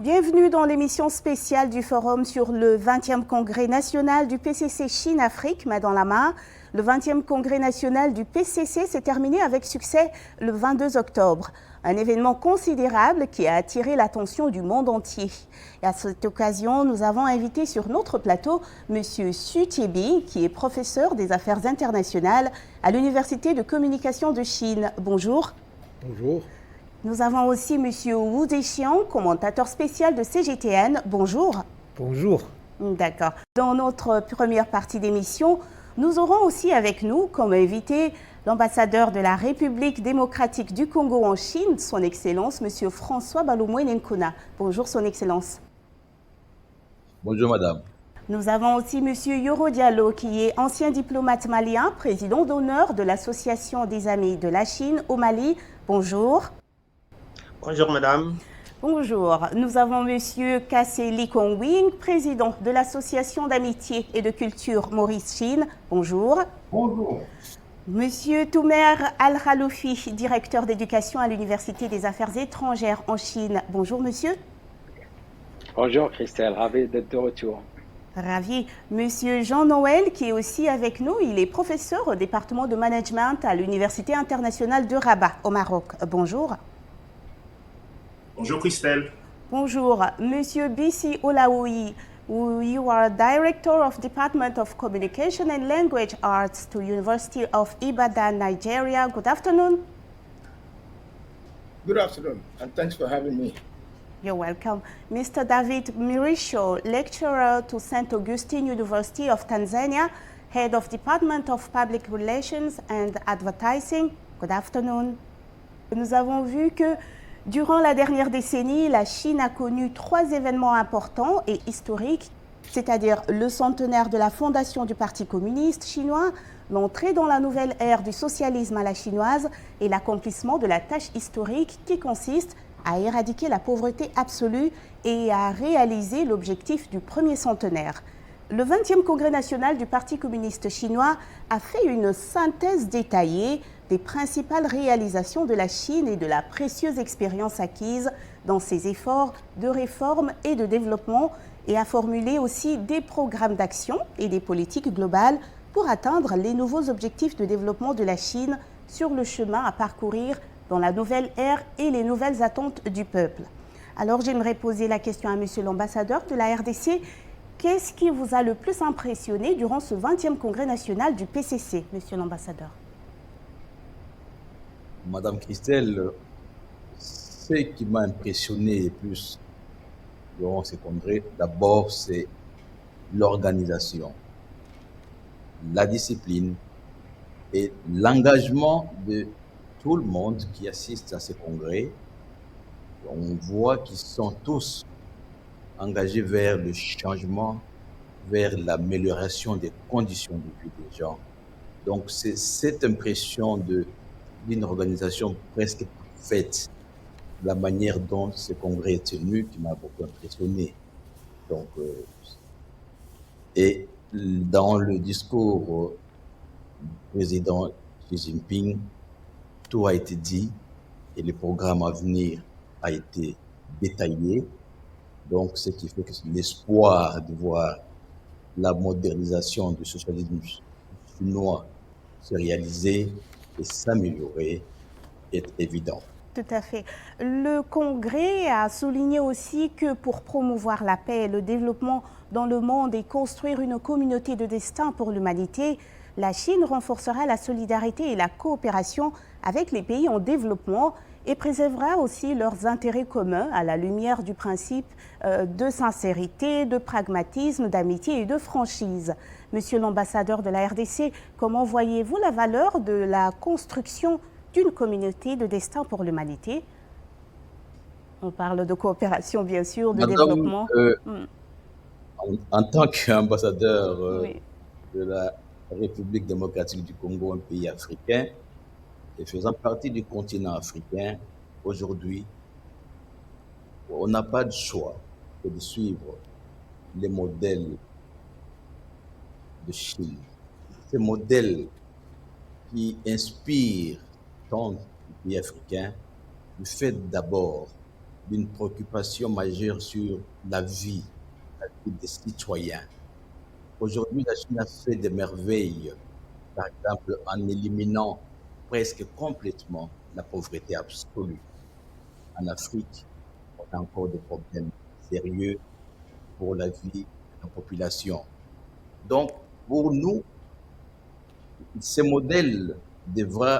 Bienvenue dans l'émission spéciale du Forum sur le 20e Congrès national du PCC Chine-Afrique, main dans la main. Le 20e Congrès national du PCC s'est terminé avec succès le 22 octobre. Un événement considérable qui a attiré l'attention du monde entier. Et à cette occasion, nous avons invité sur notre plateau M. Xu Tiebing, qui est professeur des affaires internationales à l'Université de communication de Chine. Bonjour. Bonjour. Nous avons aussi M. Wu Zhixiang, commentateur spécial de CGTN. Bonjour. Bonjour. D'accord. Dans notre première partie d'émission, nous aurons aussi avec nous comme invité l'ambassadeur de la République démocratique du Congo en Chine, son Excellence, M. François Balomouene Nkuna. Bonjour, son Excellence. Bonjour, madame. Nous avons aussi M. Yoro Diallo, qui est ancien diplomate malien, président d'honneur de l'Association des Amis de la Chine au Mali. Bonjour. Bonjour madame. Bonjour. Nous avons M. Kassé Lee Kong-wing, président de l'Association d'amitié et de culture Maurice-Chine. Bonjour. Bonjour. Monsieur Toumer Al-Khaloufi, directeur d'éducation à l'Université des Affaires étrangères en Chine. Bonjour monsieur. Bonjour Christelle, ravi d'être de retour. Ravi. Monsieur Jean-Noël, qui est aussi avec nous, il est professeur au département de management à l'Université internationale de Rabat au Maroc. Bonjour. Bonjour Christelle. Bonjour. Monsieur Bissi Olaoui, you are Director of Department of Communication and Language Arts to University of Ibadan, Nigeria. Good afternoon. Good afternoon, and thanks for having me. You're welcome. Mr. David Mirisho, lecturer to St. Augustine University of Tanzania, Head of Department of Public Relations and Advertising. Good afternoon. Nous avons vu que durant la dernière décennie, la Chine a connu 3 événements importants et historiques, c'est-à-dire le centenaire de la fondation du Parti communiste chinois, l'entrée dans la nouvelle ère du socialisme à la chinoise et l'accomplissement de la tâche historique qui consiste à éradiquer la pauvreté absolue et à réaliser l'objectif du premier centenaire. Le 20e Congrès national du Parti communiste chinois a fait une synthèse détaillée des principales réalisations de la Chine et de la précieuse expérience acquise dans ses efforts de réforme et de développement et a formulé aussi des programmes d'action et des politiques globales pour atteindre les nouveaux objectifs de développement de la Chine sur le chemin à parcourir dans la nouvelle ère et les nouvelles attentes du peuple. Alors j'aimerais poser la question à monsieur l'ambassadeur de la RDC. Qu'est-ce qui vous a le plus impressionné durant ce 20e Congrès national du PCC, monsieur l'ambassadeur? Madame Christelle, ce qui m'a impressionné le plus durant ce congrès, d'abord, c'est l'organisation, la discipline et l'engagement de tout le monde qui assiste à ce congrès. On voit qu'ils sont tous engagés vers le changement, vers l'amélioration des conditions de vie des gens. Donc, c'est cette impression d'une organisation presque parfaite, la manière dont ce congrès est tenu qui m'a beaucoup impressionné. Donc, et dans le discours du président Xi Jinping, tout a été dit et le programme à venir a été détaillé. Donc, ce qui fait que l'espoir de voir la modernisation du socialisme chinois se réaliser et s'améliorer est évident. Tout à fait. Le Congrès a souligné aussi que pour promouvoir la paix et le développement dans le monde et construire une communauté de destin pour l'humanité, la Chine renforcera la solidarité et la coopération avec les pays en développement et préservera aussi leurs intérêts communs à la lumière du principe de sincérité, de pragmatisme, d'amitié et de franchise. Monsieur l'ambassadeur de la RDC, comment voyez-vous la valeur de la construction d'une communauté de destin pour l'humanité? On parle de coopération, bien sûr, de développement. En tant qu'ambassadeur de la République démocratique du Congo, un pays africain, et faisant partie du continent africain, aujourd'hui, on n'a pas de choix que de suivre les modèles de Chine. Ces modèles qui inspirent tant les pays africains du fait d'abord d'une préoccupation majeure sur la vie des citoyens. Aujourd'hui, la Chine a fait des merveilles, par exemple en éliminant presque complètement la pauvreté absolue. En Afrique, on a encore des problèmes sérieux pour la vie de la population. Donc, pour nous, ces modèles devraient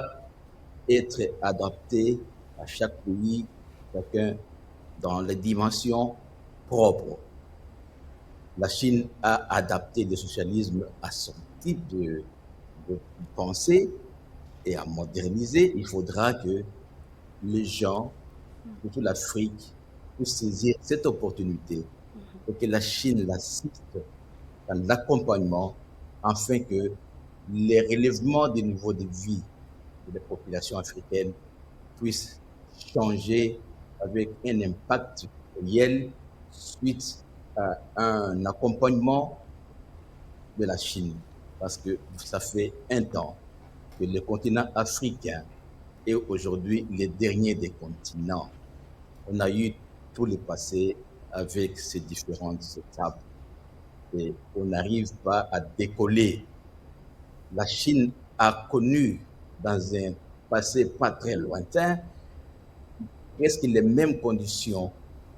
être adaptés à chaque pays, chacun dans les dimensions propres. La Chine a adapté le socialisme à son type de pensée et à moderniser. Il faudra que les gens, surtout l'Afrique, puissent saisir cette opportunité et que la Chine l'assiste dans l'accompagnement afin que les relèvements des niveaux de vie de la population africaine puissent changer avec un impact réel suite à un accompagnement de la Chine. Parce que ça fait un temps que le continent africain est aujourd'hui le dernier des continents. On a eu tout le passé avec ces différentes étapes et on n'arrive pas à décoller. La Chine a connu dans un passé pas très lointain presque les mêmes conditions.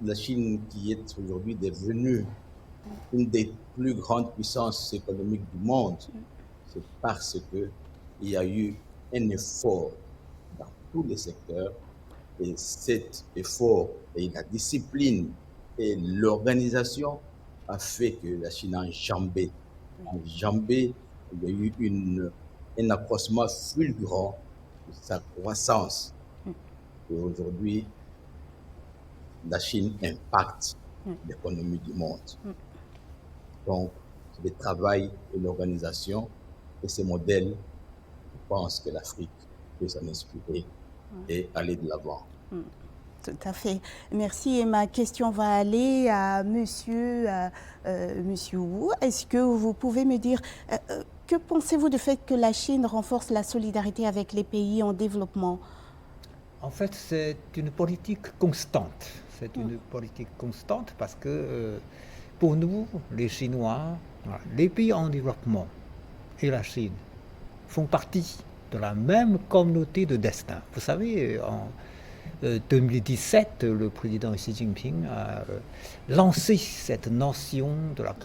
La Chine qui est aujourd'hui devenue une des plus grandes puissances économiques du monde, c'est parce qu'il y a eu un effort dans tous les secteurs et cet effort et la discipline et l'organisation a fait que la Chine a enjambé. Il y a eu un accroissement fulgurant de sa croissance. Et aujourd'hui, la Chine impacte l'économie du monde. Donc, le travail et l'organisation et ces modèles, je pense que l'Afrique peut s'en inspirer et aller de l'avant. Tout à fait. Merci. Et ma question va aller à Monsieur Wu. Est-ce que vous pouvez me dire, que pensez-vous du fait que la Chine renforce la solidarité avec les pays en développement? En fait, c'est une politique constante. C'est une politique constante parce que pour nous, les Chinois, les pays en développement et la Chine font partie de la même communauté de destin. Vous savez, en 2017, le président Xi Jinping a lancé cette notion de la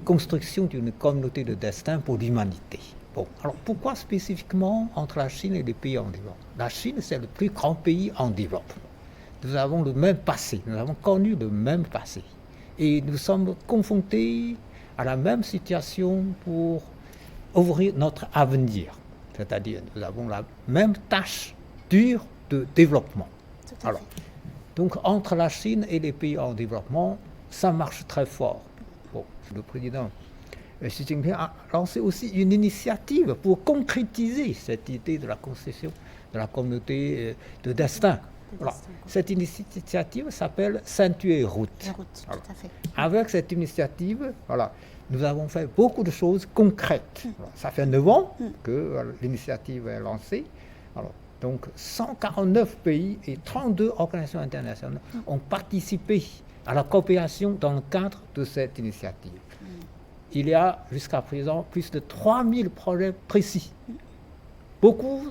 construction d'une communauté de destin pour l'humanité. Bon, alors pourquoi spécifiquement entre la Chine et les pays en développement? La Chine, c'est le plus grand pays en développement. Nous avons le même passé, nous avons connu le même passé. Et nous sommes confrontés à la même situation pour ouvrir notre avenir. C'est-à-dire, nous avons la même tâche dure de développement. Alors, donc, entre la Chine et les pays en développement, ça marche très fort. Bon, le président Xi Jinping a lancé aussi une initiative pour concrétiser cette idée de la construction de la communauté de destin. Voilà. Cette initiative s'appelle Ceinture et Route. Alors, avec cette initiative, voilà, nous avons fait beaucoup de choses concrètes. Alors, ça fait 9 ans que l'initiative est lancée. Alors, donc 149 pays et 32 organisations internationales ont participé à la coopération dans le cadre de cette initiative. Il y a jusqu'à présent plus de 3000 projets précis. Beaucoup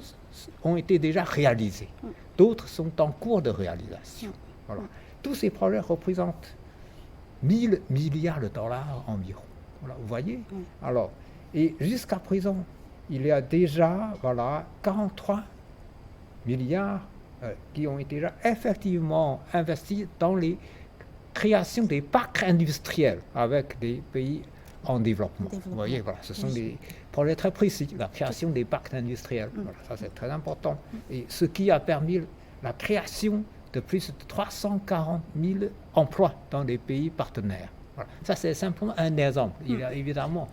ont été déjà réalisés. D'autres sont en cours de réalisation. Voilà. Tous ces projets représentent 1000 milliards de dollars environ. Voilà, vous voyez? Alors, et jusqu'à présent, il y a déjà 43 milliards qui ont été déjà effectivement investis dans les créations des parcs industriels avec des pays en développement. Vous voyez, voilà, ce sont des projets très précis, la création des parcs industriels. Voilà, ça, c'est très important. Et ce qui a permis la création de plus de 340 000 emplois dans les pays partenaires. Voilà. Ça, c'est simplement un exemple. Il y a évidemment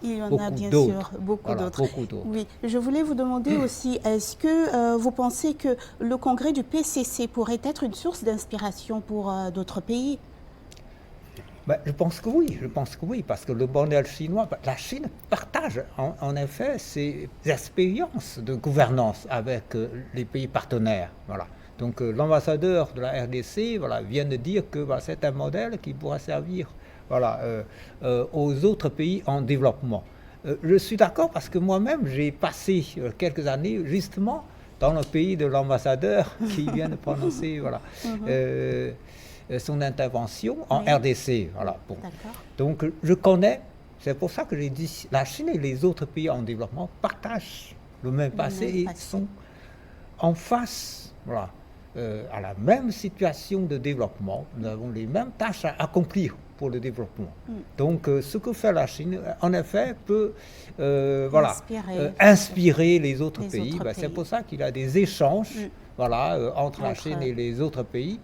beaucoup d'autres. Oui, je voulais vous demander aussi, est-ce que vous pensez que le congrès du PCC pourrait être une source d'inspiration pour d'autres pays? Ben, je pense que oui, parce que le modèle chinois, la Chine partage en effet ses expériences de gouvernance avec les pays partenaires. Voilà. Donc l'ambassadeur de la RDC vient de dire que c'est un modèle qui pourra servir aux autres pays en développement. Je suis d'accord parce que moi-même j'ai passé quelques années justement dans le pays de l'ambassadeur qui vient de prononcer son intervention en RDC. Voilà. Bon. Donc je connais, c'est pour ça que j'ai dit, la Chine et les autres pays en développement partagent le même passé et sont en face à la même situation de développement. Nous avons les mêmes tâches à accomplir pour le développement. Donc ce que fait la Chine, en effet, peut inspirer les autres pays. C'est pour ça qu'il y a des échanges entre la Chine et les autres pays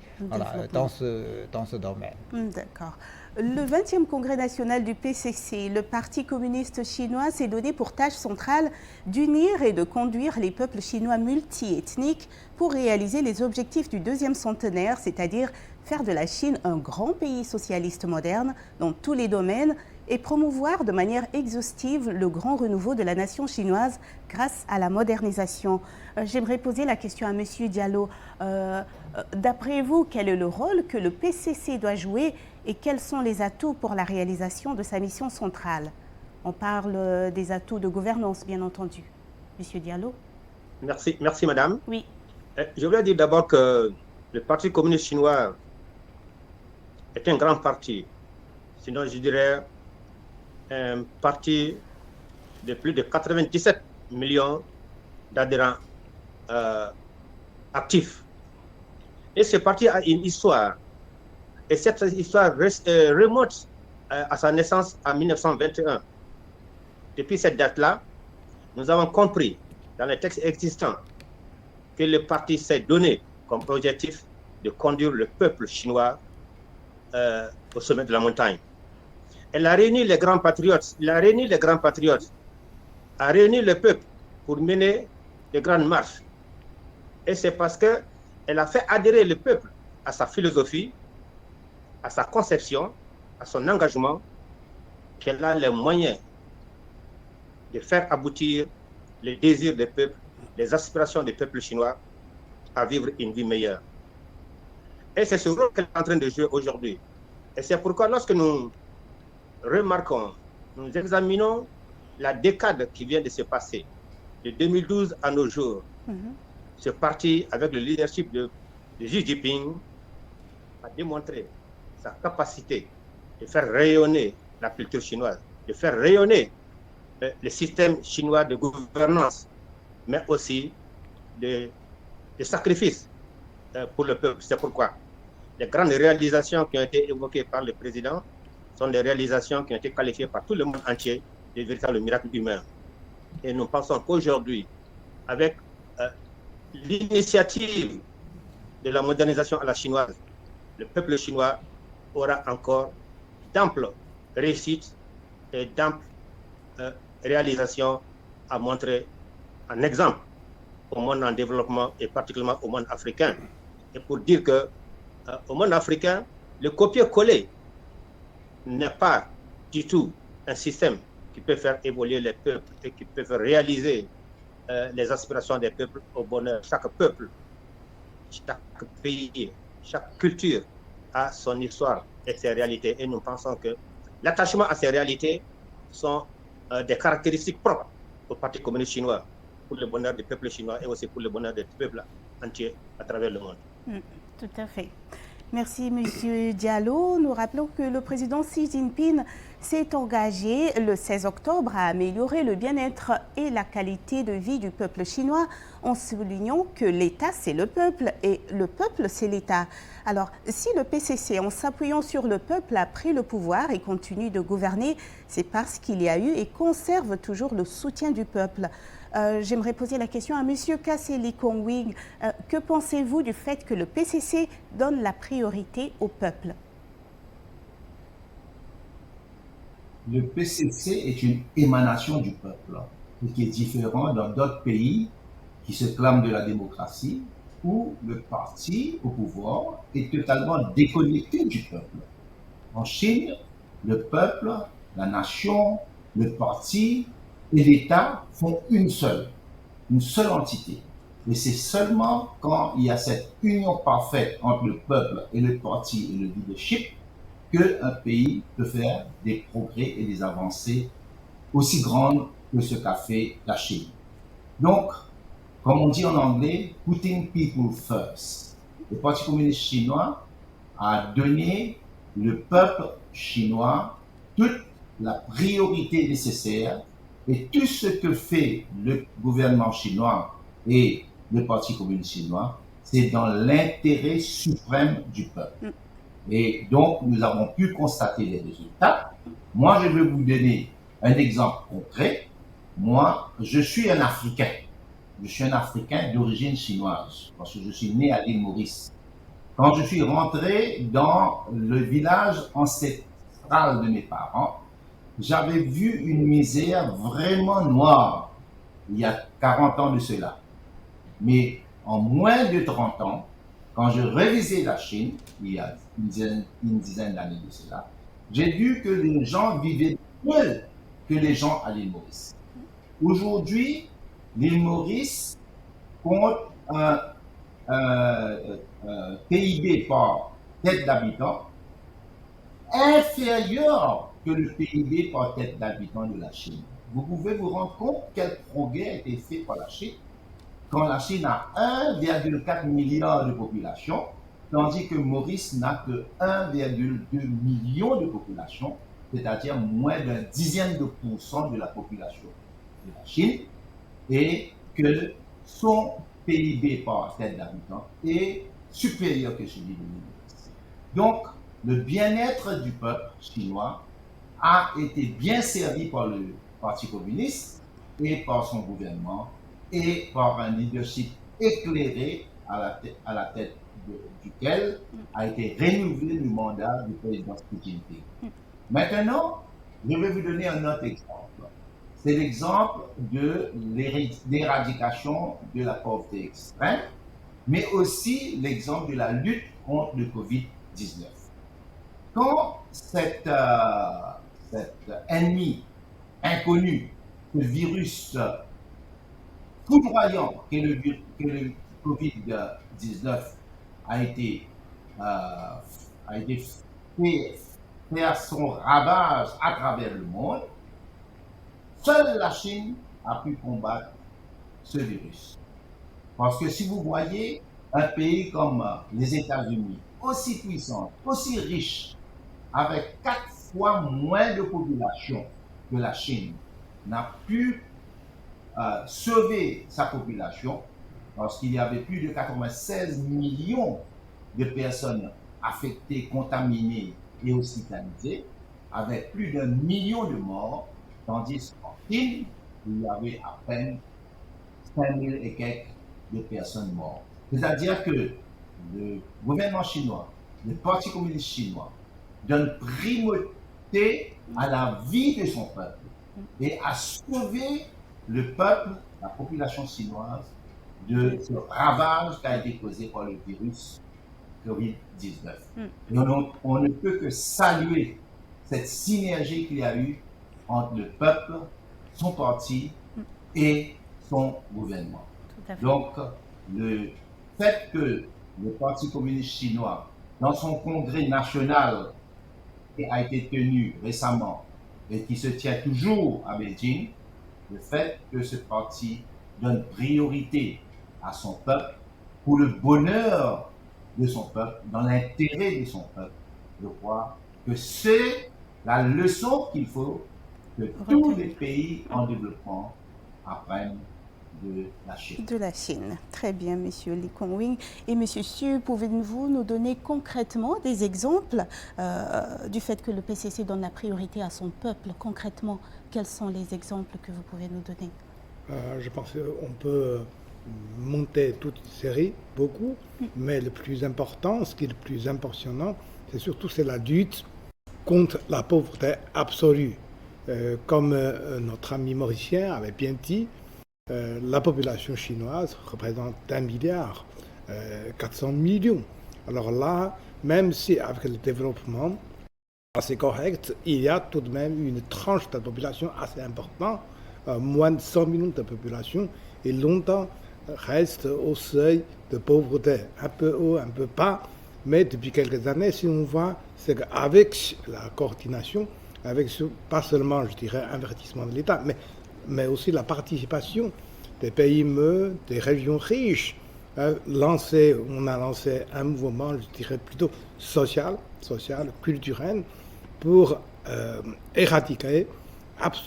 dans ce domaine. D'accord. Le 20e congrès national du PCC, le Parti communiste chinois s'est donné pour tâche centrale d'unir et de conduire les peuples chinois multiethniques pour réaliser les objectifs du deuxième centenaire, c'est-à-dire faire de la Chine un grand pays socialiste moderne dans tous les domaines et promouvoir de manière exhaustive le grand renouveau de la nation chinoise grâce à la modernisation. J'aimerais poser la question à M. Diallo. D'après vous, quel est le rôle que le PCC doit jouer et quels sont les atouts pour la réalisation de sa mission centrale? On parle des atouts de gouvernance, bien entendu. M. Diallo. Merci madame. Oui. Je voulais dire d'abord que le Parti communiste chinois est un grand parti. Sinon, je dirais un parti de plus de 97 millions d'adhérents actifs. Et ce parti a une histoire. Et cette histoire remonte à sa naissance en 1921. Depuis cette date-là, nous avons compris dans les textes existants que le parti s'est donné comme objectif de conduire le peuple chinois au sommet de la montagne. Elle a réuni les grands patriotes, a réuni le peuple pour mener de grandes marches. Et c'est parce qu'elle a fait adhérer le peuple à sa philosophie, à sa conception, à son engagement, qu'elle a les moyens de faire aboutir les désirs des peuples, les aspirations des peuples chinois à vivre une vie meilleure. Et c'est ce rôle qu'elle est en train de jouer aujourd'hui. Et c'est pourquoi lorsque nous remarquons, nous examinons la décade qui vient de se passer, de 2012 à nos jours, ce parti, avec le leadership de Xi Jinping, a démontré sa capacité de faire rayonner la culture chinoise, de faire rayonner le système chinois de gouvernance, mais aussi de sacrifices pour le peuple. C'est pourquoi les grandes réalisations qui ont été évoquées par le président sont des réalisations qui ont été qualifiées par tout le monde entier de véritables miracles humains. Et nous pensons qu'aujourd'hui, avec l'initiative de la modernisation à la chinoise, le peuple chinois aura encore d'amples réussites et d'amples réalisations à montrer en exemple au monde en développement et particulièrement au monde africain. Et pour dire que au monde africain, le copier-coller n'est pas du tout un système qui peut faire évoluer les peuples et qui peut faire réaliser les aspirations des peuples au bonheur. Chaque peuple, chaque pays, chaque culture a son histoire et ses réalités. Et nous pensons que l'attachement à ces réalités sont des caractéristiques propres au Parti communiste chinois pour le bonheur des peuples chinois et aussi pour le bonheur des peuples entiers à travers le monde. Tout à fait. Merci, Monsieur Diallo. Nous rappelons que le président Xi Jinping s'est engagé le 16 octobre à améliorer le bien-être et la qualité de vie du peuple chinois en soulignant que l'État, c'est le peuple et le peuple, c'est l'État. Alors, si le PCC, en s'appuyant sur le peuple, a pris le pouvoir et continue de gouverner, c'est parce qu'il y a eu et conserve toujours le soutien du peuple. J'aimerais poser la question à M. Kasseli Kongwing. Que pensez-vous du fait que le PCC donne la priorité au peuple? Le PCC est une émanation du peuple, ce qui est différent dans d'autres pays qui se clament de la démocratie, où le parti au pouvoir est totalement déconnecté du peuple. En Chine, le peuple, la nation, le parti et l'État font une seule entité. Et c'est seulement quand il y a cette union parfaite entre le peuple et le parti et le leadership qu'un pays peut faire des progrès et des avancées aussi grandes que ce qu'a fait la Chine. Donc, comme on dit en anglais, putting people first. Le Parti communiste chinois a donné le peuple chinois toute la priorité nécessaire et tout ce que fait le gouvernement chinois et le Parti communiste chinois, c'est dans l'intérêt suprême du peuple. Et donc, nous avons pu constater les résultats. Moi, je vais vous donner un exemple concret. Moi, je suis un Africain. Je suis un Africain d'origine chinoise, parce que je suis né à l'île Maurice. Quand je suis rentré dans le village ancestral de mes parents, j'avais vu une misère vraiment noire il y a 40 ans de cela. Mais en moins de 30 ans, quand je révisais la Chine, il y a une dizaine d'années de cela, j'ai vu que les gens vivaient mieux que les gens à l'île Maurice. Aujourd'hui, l'île Maurice compte un PIB par tête d'habitant inférieur que le PIB par tête d'habitant de la Chine. Vous pouvez vous rendre compte quel progrès a été fait par la Chine quand la Chine a 1,4 milliard de population, tandis que Maurice n'a que 1,2 million de population, c'est-à-dire moins d'un dixième de % de la population de la Chine, et que son PIB par tête d'habitant est supérieur que celui de Maurice. Donc, le bien-être du peuple chinois a été bien servi par le Parti communiste et par son gouvernement et par un leadership éclairé à la tête duquel a été renouvelé le mandat du président Xi Jinping. Maintenant, je vais vous donner un autre exemple. C'est l'exemple de l'éradication de la pauvreté extrême, mais aussi l'exemple de la lutte contre le Covid-19. Quand cet ennemi inconnu, ce virus foudroyant que le Covid-19 a été faire son ravage à travers le monde, seule la Chine a pu combattre ce virus. Parce que si vous voyez un pays comme les États-Unis, aussi puissant, aussi riche, avec 4 fois moins de population que la Chine, n'a pu sauver sa population parce qu'il y avait plus de 96 millions de personnes affectées, contaminées et hospitalisées, avec plus d'1 million de morts, tandis qu'en Chine, il y avait à peine 5000 et quelques de personnes mortes. C'est-à-dire que le gouvernement chinois, le Parti communiste chinois, donne primauté à la vie de son peuple et à sauver le peuple, la population chinoise, de ce ravage qui a été causé par le virus Covid-19. Et on ne peut que saluer cette synergie qu'il y a eu entre le peuple, son parti et son gouvernement. Donc, le fait que le Parti communiste chinois, dans son congrès national qui a été tenu récemment et qui se tient toujours à Beijing, le fait que ce parti donne priorité à son peuple pour le bonheur de son peuple, dans l'intérêt de son peuple, je crois que c'est la leçon qu'il faut que tous les pays en développement apprennent de la Chine. De la Chine. Très bien, Monsieur Lee Kong-wing. Et Monsieur Xu, pouvez-vous nous donner concrètement des exemples du fait que le PCC donne la priorité à son peuple? Concrètement, quels sont les exemples que vous pouvez nous donner? Je pense qu'on peut monter toute une série, beaucoup, mais le plus important, ce qui est le plus impressionnant, c'est la lutte contre la pauvreté absolue. Comme notre ami mauricien avait bien dit, la population chinoise représente 1 milliard 400 millions. Alors là, même si avec le développement, assez correct, il y a tout de même une tranche de la population assez importante, moins de 100 millions de population, et longtemps reste au seuil de pauvreté, un peu haut, un peu bas, mais depuis quelques années, si on voit, c'est qu'avec la coordination, avec pas seulement, je dirais, investissement de l'État, mais aussi la participation des PME, des régions riches, on a lancé un mouvement, je dirais, plutôt social, culturel, pour éradiquer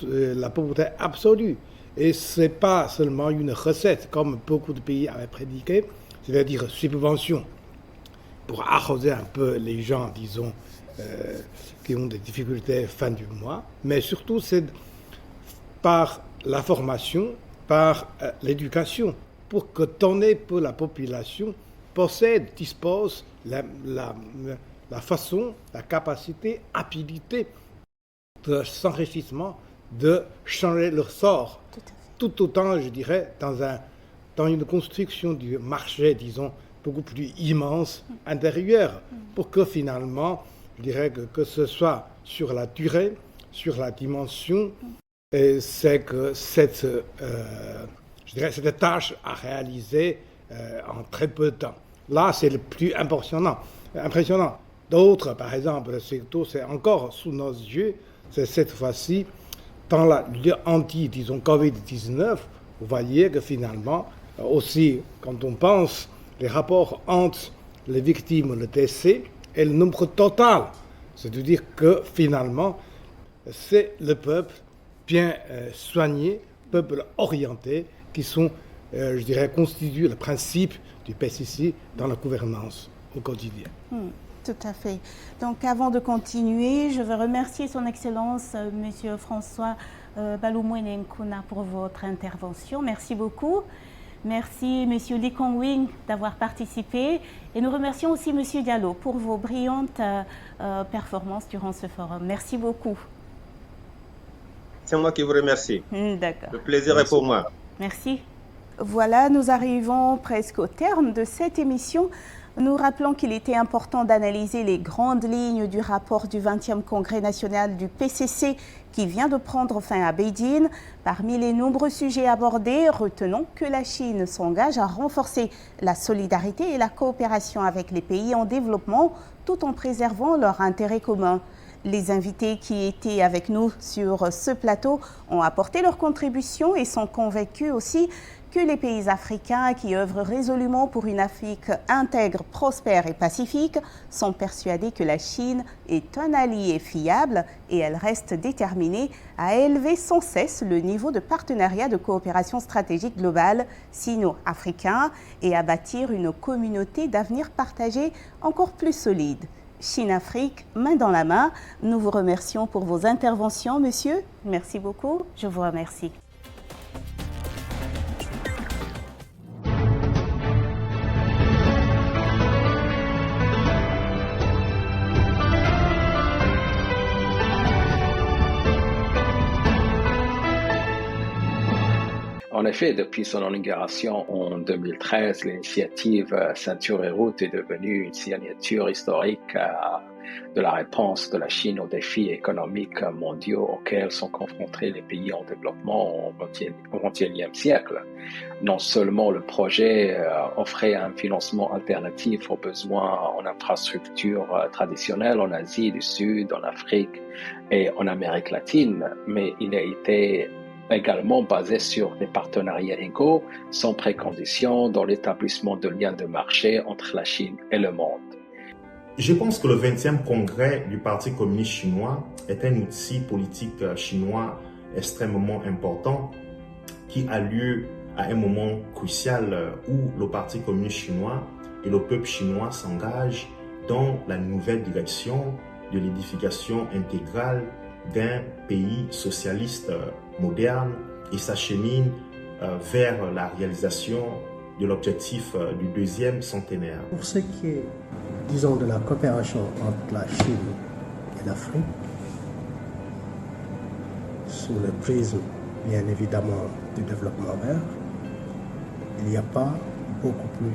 la pauvreté absolue. Et ce n'est pas seulement une recette, comme beaucoup de pays avaient prédiqué, c'est-à-dire subvention, pour arroser un peu les gens, disons, qui ont des difficultés fin du mois, mais surtout c'est par la formation, par l'éducation, pour que pour la population dispose la façon, la capacité, habilité de s'enrichissement, de changer leur sort. Tout autant, je dirais, dans une construction du marché, disons, beaucoup plus immense, intérieur, pour que finalement, je dirais que ce soit sur la durée, sur la dimension, c'est que cette tâche à réaliser en très peu de temps. Là, c'est le plus impressionnant. D'autres, par exemple, c'est encore sous nos yeux, c'est cette fois-ci, dans disons, Covid-19, vous voyez que finalement, aussi, quand on pense les rapports entre les victimes, le décès et le nombre total, c'est-à-dire que finalement, c'est le peuple bien soigné, peuple orienté, qui sont, je dirais, constituent le principe du PCC dans la gouvernance au quotidien. Tout à fait. Donc avant de continuer, je veux remercier son Excellence, Monsieur François Baloumouene Nkuna, pour votre intervention. Merci beaucoup. Merci Monsieur Lee Kong-wing d'avoir participé. Et nous remercions aussi Monsieur Diallo pour vos brillantes performances durant ce forum. Merci beaucoup. C'est moi qui vous remercie. D'accord. Le plaisir est pour moi. Merci. Voilà, nous arrivons presque au terme de cette émission. Nous rappelons qu'il était important d'analyser les grandes lignes du rapport du 20e Congrès national du PCC qui vient de prendre fin à Beijing. Parmi les nombreux sujets abordés, retenons que la Chine s'engage à renforcer la solidarité et la coopération avec les pays en développement tout en préservant leurs intérêts communs. Les invités qui étaient avec nous sur ce plateau ont apporté leur contribution et sont convaincus aussi que les pays africains qui œuvrent résolument pour une Afrique intègre, prospère et pacifique sont persuadés que la Chine est un allié fiable et elle reste déterminée à élever sans cesse le niveau de partenariat de coopération stratégique globale sino-africain et à bâtir une communauté d'avenir partagé encore plus solide. Chine-Afrique, main dans la main. Nous vous remercions pour vos interventions, monsieur. Merci beaucoup. Je vous remercie. En effet, depuis son inauguration en 2013, l'initiative Ceinture et Route est devenue une signature historique de la réponse de la Chine aux défis économiques mondiaux auxquels sont confrontés les pays en développement au XXIe siècle. Non seulement le projet offrait un financement alternatif aux besoins en infrastructures traditionnelles en Asie du Sud, en Afrique et en Amérique latine, mais il a été également basé sur des partenariats égaux, sans précondition, dans l'établissement de liens de marché entre la Chine et le monde. Je pense que le 20e congrès du Parti communiste chinois est un outil politique chinois extrêmement important qui a lieu à un moment crucial où le Parti communiste chinois et le peuple chinois s'engagent dans la nouvelle direction de l'édification intégrale d'un pays socialiste moderne et s'achemine vers la réalisation de l'objectif du deuxième centenaire. Pour ce qui est, disons, de la coopération entre la Chine et l'Afrique, sous le prisme, bien évidemment, du développement vert, il n'y a pas beaucoup plus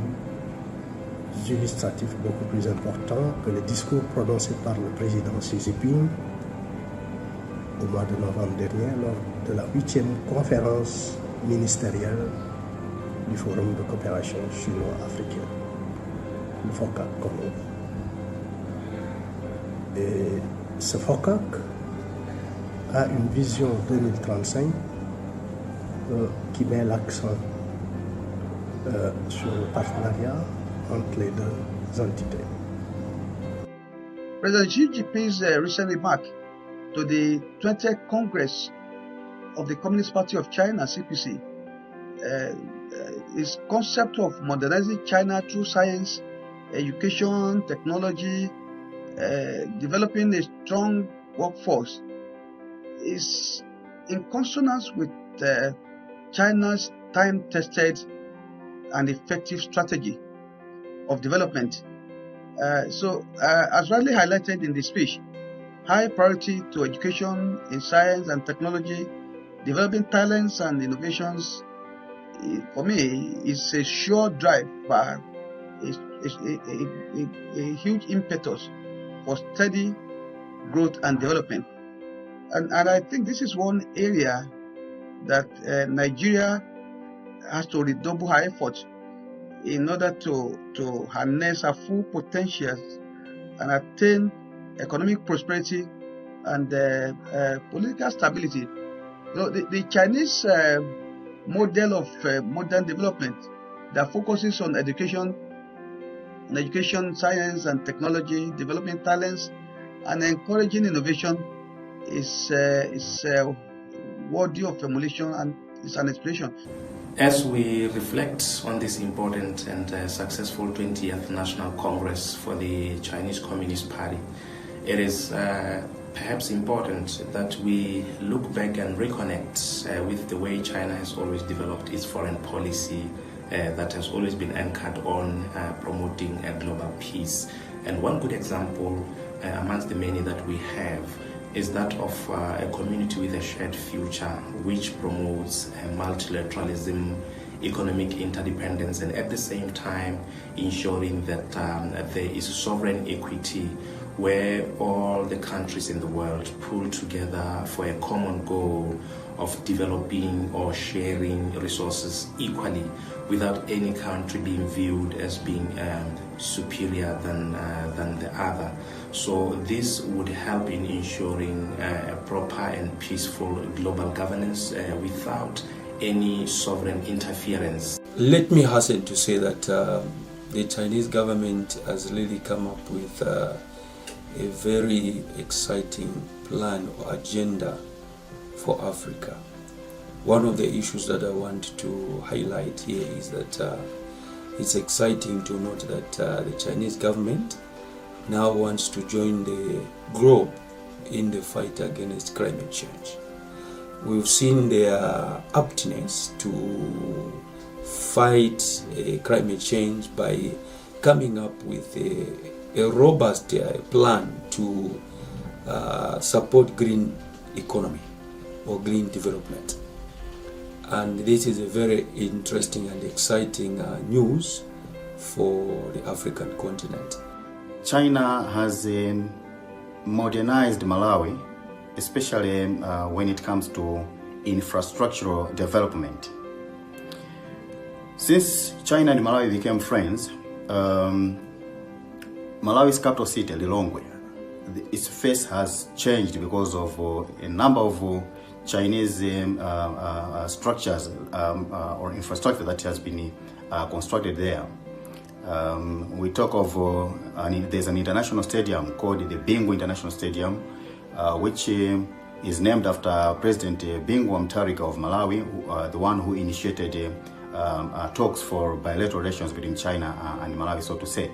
illustratifs beaucoup plus importants que le discours prononcé par le président Xi Jinping au mois de novembre dernier lors de la 8e conférence ministérielle du Forum de coopération chino-africaine, le FOCAC comme on dit. Et ce FOCAC a une vision 2035 qui met l'accent sur le partenariat entre les deux entités. President Xi Jinping's recent remark to the 20th Congress of the Communist Party of China, CPC, his concept of modernizing China through science, education, technology, developing a strong workforce is in consonance with China's time-tested and effective strategy of development. As rightly highlighted in the speech, high priority to education in science and technology, developing talents and innovations, for me, is a sure drive by a huge impetus for steady growth and development. And I think this is one area that Nigeria has to redouble her efforts in order to harness her full potential and attain economic prosperity and political stability. The Chinese model of modern development that focuses on education, science and technology, developing talents, and encouraging innovation is worthy of emulation and is an inspiration. As we reflect on this important and successful 20th National Congress for the Chinese Communist Party, it is perhaps important that we look back and reconnect with the way China has always developed its foreign policy that has always been anchored on promoting global peace. And one good example amongst the many that we have is that of a community with a shared future which promotes multilateralism, economic interdependence, and at the same time ensuring that there is sovereign equity where all the countries in the world pull together for a common goal of developing or sharing resources equally without any country being viewed as being superior than the other. So this would help in ensuring a proper and peaceful global governance without any sovereign interference. Let me hasten to say that the Chinese government has really come up with a very exciting plan or agenda for Africa. One of the issues that I want to highlight here is that it's exciting to note that the Chinese government now wants to join the globe in the fight against climate change. We've seen their aptness to fight climate change by coming up with a robust plan to support green economy or green development. And this is a very interesting and exciting news for the African continent. China has modernized Malawi, especially when it comes to infrastructural development. Since China and Malawi became friends, Malawi's capital city, Lilongwe, its face has changed because of a number of Chinese structures or infrastructure that has been constructed there. We talk of, there's an international stadium called the Bingu International Stadium, which is named after President Bingu wa Mutharika of Malawi, the one who initiated talks for bilateral relations between China and Malawi, so to say.